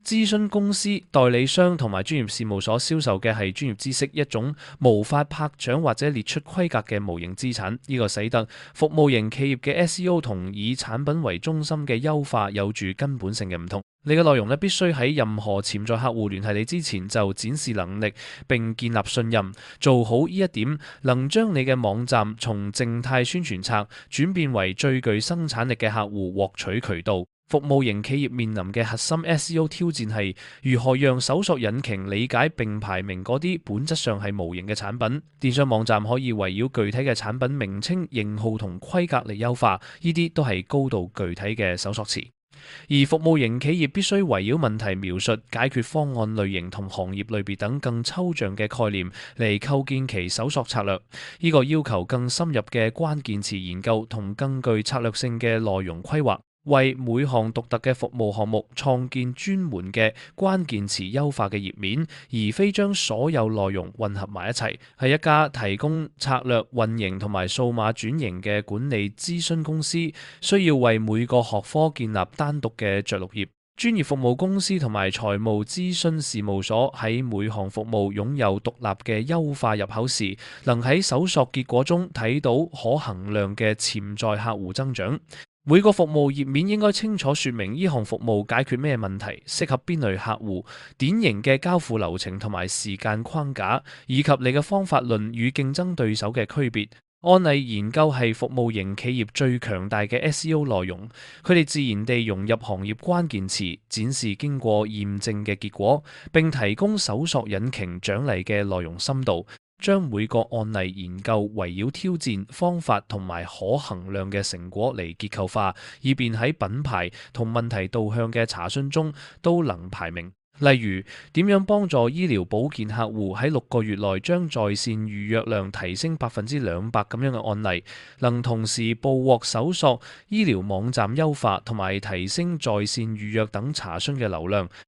諮詢公司、代理商同埋專業事務所銷售嘅係專業知識，一種無法拍掌或者列出規格嘅無形資產。呢個使得服務型企業嘅 SEO 同以產品為中心嘅優化有住根本性嘅唔同。你嘅內容必須喺任何潛在客戶聯繫你之前就展示能力並建立信任，做好呢一點，能將你嘅網站從靜態宣傳冊轉變為最具生產力嘅客戶獲取渠道。服務型企業面臨嘅核心 SEO 挑戰係如何讓搜索引擎理解並排名嗰啲本質上係無形嘅產品。電商網站可以圍繞具體嘅產品名稱、型號同規格嚟優化，呢啲都係高度具體嘅搜索詞。而服務型企業必須圍繞問題描述、解決方案類型同行業類別等更抽象嘅概念嚟構建其搜索策略。呢個要求更深入嘅關鍵詞研究同更具策略性嘅內容規劃。為每項獨特嘅服務項目創建專門嘅關鍵詞優化嘅頁面，而非將所有內容混合埋一齊。係一家提供策略運營同埋數碼轉型嘅管理諮詢公司，需要為每個學科建立單獨嘅着錄頁。專業服務公司同埋財務諮詢事務所喺每項服務擁有獨立嘅優化入口時，能喺搜索結果中睇到可衡量嘅潛在客戶增長。每個服務頁面應該清楚說明呢項服務解決咩問題，適合邊類客戶，典型嘅交付流程同埋時間框架，以及你嘅方法論與競爭對手嘅區別。案例研究係服務型企業最強大嘅 SEO 內容，佢哋自然地融入行業關鍵詞，展示經過驗證嘅結果，並提供搜索引擎獎勵嘅內容深度。將每個案例研究圍繞挑戰、方法同埋可衡量嘅成果嚟結構化，以便喺品牌同問題導向嘅查詢中都能排名。例如，點樣幫助醫療保健客戶喺6個月內將在線預約量提升200%咁樣嘅案例，能同時捕獲搜索、醫療網站優化同埋提升在線預約等查詢嘅流量。